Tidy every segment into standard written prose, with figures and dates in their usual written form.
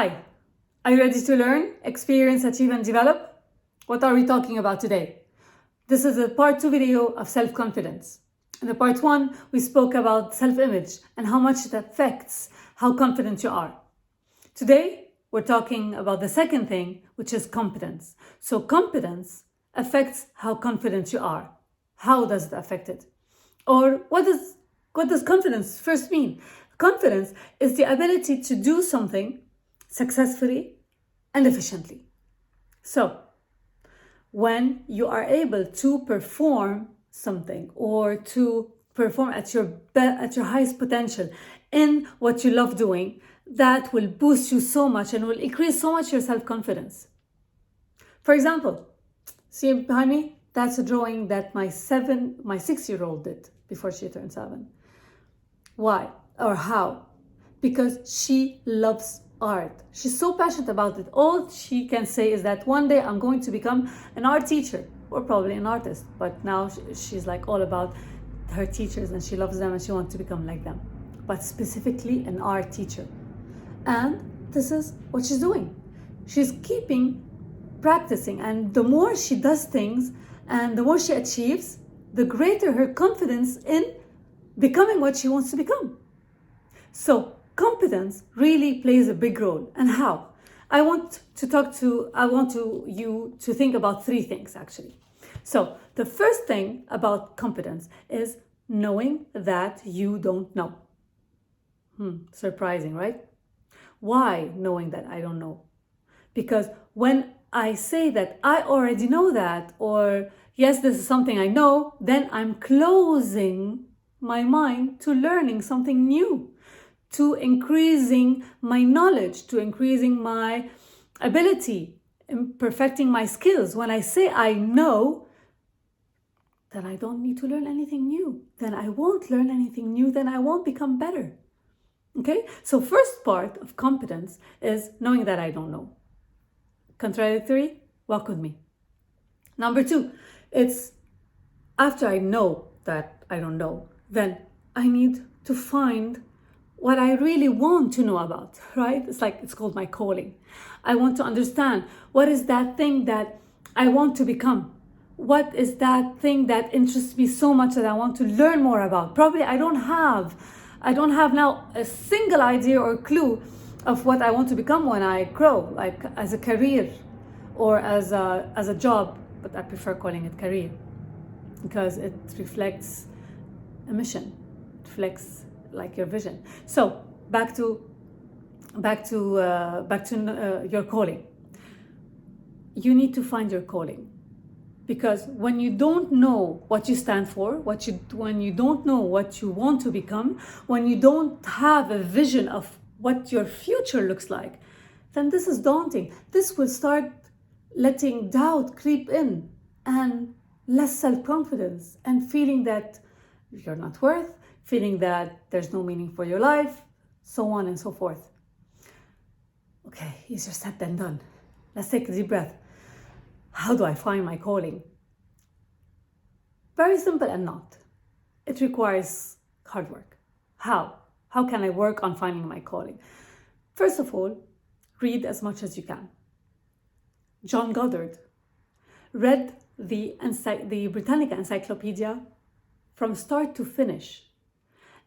Hi, are you ready to learn, experience, achieve, and develop? What are we talking about today? This is a part 2 video of self-confidence. In the part 1, we spoke about self-image and how much it affects how confident you are. Today, we're talking about the second thing, which is competence. So competence affects how confident you are. How does it affect it? Or what does confidence first mean? Confidence is the ability to do something successfully and efficiently. So, when you are able to perform something or to perform at your highest potential in what you love doing, that will boost you so much and will increase so much your self-confidence. For example, see behind me? That's a drawing that my 6-year-old did before she turned 7. Why or how? Because she loves art. She's so passionate about it. All she can say is that one day I'm going to become an art teacher or probably an artist. But now she's like all about her teachers and she loves them and she wants to become like them. But specifically an art teacher. And this is what she's doing. She's keeping practicing, and the more she does things and the more she achieves, the greater her confidence in becoming what she wants to become. So competence really plays a big role. And how? I want you to think about 3 things actually. So the first thing about competence is knowing that you don't know. Surprising, right? Why knowing that I don't know? Because when I say that I already know that, or yes, this is something I know, then I'm closing my mind to learning something new, to increasing my knowledge, to increasing my ability, in perfecting my skills. When I say I know, then I don't need to learn anything new. Then I won't learn anything new, then I won't become better. Okay? So first part of competence is knowing that I don't know. Contradictory? Walk with me. Number 2, it's after I know that I don't know, then I need to find what I really want to know about, right? It's called my calling. I want to understand what is that thing that I want to become. What is that thing that interests me so much that I want to learn more about? Probably I don't have now a single idea or clue of what I want to become when I grow, like as a career or as a job, but I prefer calling it career because it reflects a mission, it reflects like your vision. So back to your calling. You need to find your calling, because when you don't know what you stand for, when you don't know what you want to become, when you don't have a vision of what your future looks like, then this is daunting. This will start letting doubt creep in and less self-confidence and feeling that you're not worth, feeling that there's no meaning for your life, so on and so forth. Okay, easier said than done. Let's take a deep breath. How do I find my calling? Very simple and not. It requires hard work. How? How can I work on finding my calling? First of all, read as much as you can. John Goddard read the Britannica Encyclopedia from start to finish.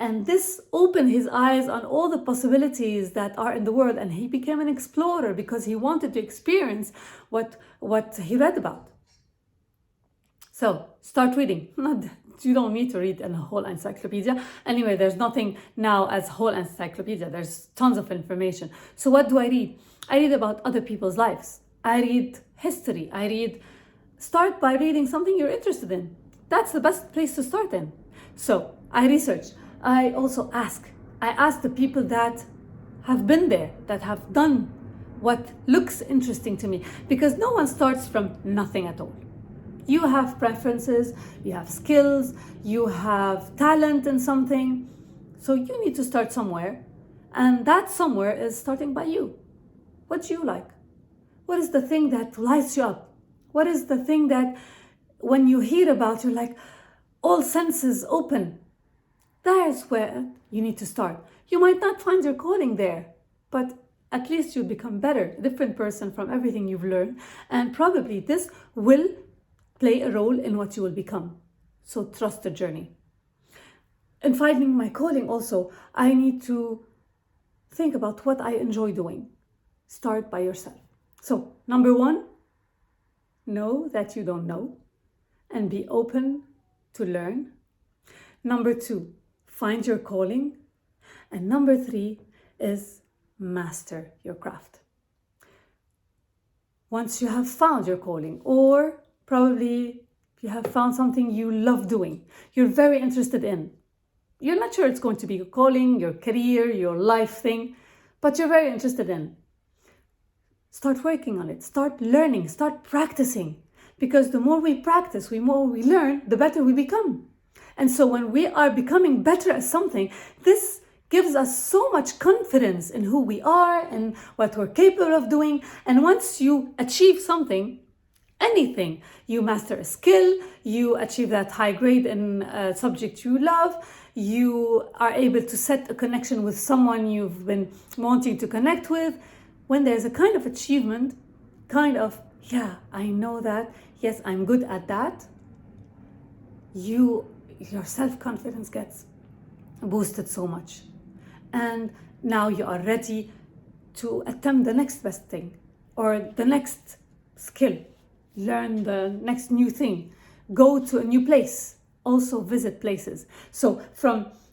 And this opened his eyes on all the possibilities that are in the world, and he became an explorer because he wanted to experience what he read about. So start reading. You don't need to read a whole encyclopedia. Anyway, there's nothing now as whole encyclopedia. There's tons of information. So what do I read? I read about other people's lives. I read history. Start by reading something you're interested in. That's the best place to start in. So I research. I also ask. I ask the people that have been there, that have done what looks interesting to me, because no one starts from nothing at all. You have preferences, you have skills, you have talent in something. So you need to start somewhere. And that somewhere is starting by you. What do you like? What is the thing that lights you up? What is the thing that when you hear about, you're like, all senses open? There's where you need to start. You might not find your calling there, but At least you'll become better, a different person from everything you've learned. And probably this will play a role in what you will become. So trust the journey. In finding my calling also, I need to think about what I enjoy doing. Start by yourself. So, number 1, know that you don't know and be open to learn. Number 2, find your calling. And number 3 is master your craft. Once you have found your calling, or probably you have found something you love doing, you're very interested in. You're not sure it's going to be your calling, your career, your life thing, but you're very interested in. Start working on it, start learning, start practicing. Because the more we practice, the more we learn, the better we become. And so when we are becoming better at something, this gives us so much confidence in who we are and what we're capable of doing. And once you achieve something, anything, you master a skill, you achieve that high grade in a subject you love, you are able to set a connection with someone you've been wanting to connect with. When there's a kind of achievement, yeah, I know that, yes, I'm good at that, your self-confidence gets boosted so much. And now you are ready to attempt the next best thing or the next skill, learn the next new thing, go to a new place, also visit places. So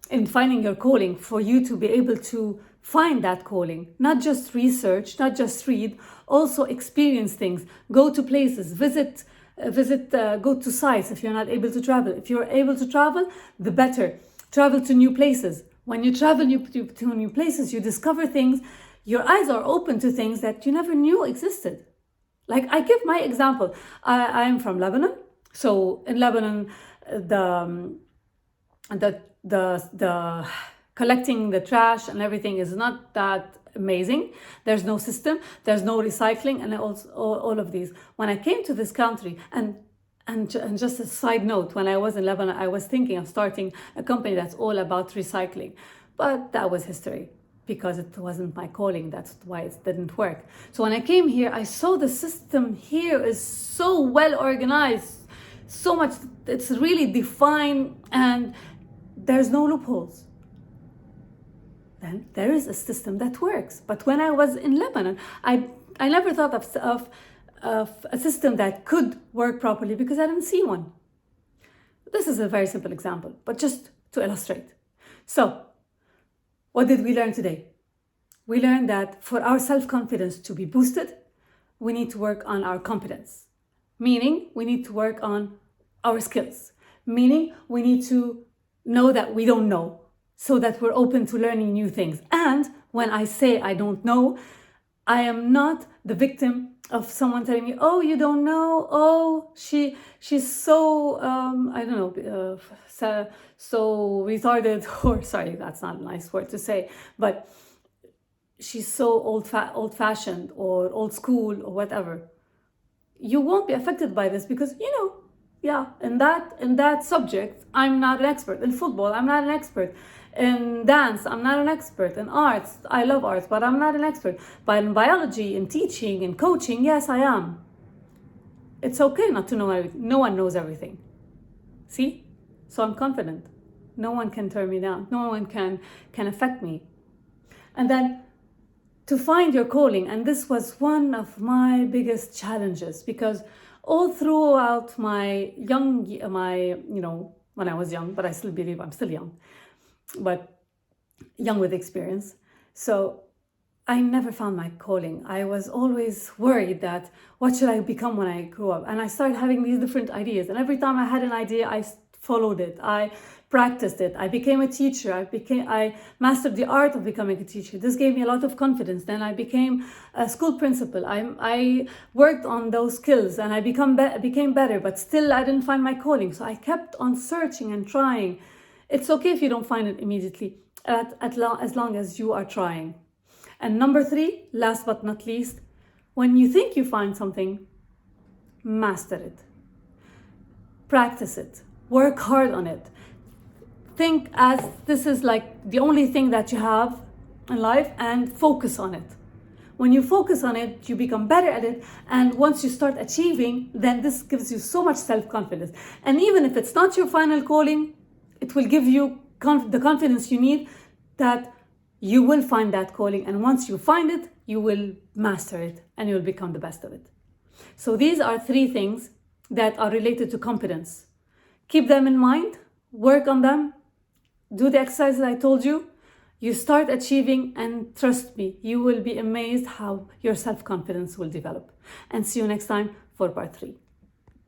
in finding your calling, for you to be able to find that calling, not just research, not just read, also experience things, go to places, go to sites if you're not able to travel. If you're able to travel, the better. Travel to new places. When you travel to new places, you discover things, your eyes are open to things that you never knew existed. Like, I give my example. I am from Lebanon. So in Lebanon, the collecting the trash and everything is not that amazing. There's no system, there's no recycling, and all of these. When I came to this country, and just a side note, when I was in Lebanon, I was thinking of starting a company that's all about recycling. But that was history, because it wasn't my calling. That's why it didn't work. So when I came here, I saw the system here is so well organized, so much, it's really defined, and there's no loopholes. Then there is a system that works. But when I was in Lebanon, I never thought of a system that could work properly because I didn't see one. This is a very simple example, but just to illustrate. So, what did we learn today? We learned that for our self-confidence to be boosted, we need to work on our competence. Meaning, we need to work on our skills. Meaning, we need to know that we don't know, so that we're open to learning new things. And when I say I don't know, I am not the victim of someone telling me, oh, you don't know, oh, she's so, I don't know, so retarded, or sorry, that's not a nice word to say, but she's so old-fashioned or old school or whatever. You won't be affected by this because, yeah, in that subject, I'm not an expert. In football, I'm not an expert. In dance, I'm not an expert. In arts, I love arts, but I'm not an expert. But in biology, in teaching, in coaching, yes, I am. It's okay not to know everything. No one knows everything. See? So I'm confident. No one can turn me down. No one can affect me. And then to find your calling, and this was one of my biggest challenges, because all throughout when I was young, but I still believe I'm still young, but young with experience. So I never found my calling. I was always worried that what should I become when I grew up? And I started having these different ideas. And every time I had an idea, I followed it. I practiced it. I became a teacher. I mastered the art of becoming a teacher. This gave me a lot of confidence. Then I became a school principal. I worked on those skills and I became better, but still I didn't find my calling. So I kept on searching and trying. It's okay if you don't find it immediately, as long as you are trying. And number 3, last but not least, when you think you find something, master it. Practice it. Work hard on it. Think as this is like the only thing that you have in life and focus on it. When you focus on it, you become better at it. And once you start achieving, then this gives you so much self-confidence. And even if it's not your final calling, it will give you the confidence you need that you will find that calling. And once you find it, you will master it and you'll become the best of it. So these are 3 things that are related to competence. Keep them in mind, work on them, do the exercises I told you. You start achieving, and trust me, you will be amazed how your self-confidence will develop. And see you next time for part 3.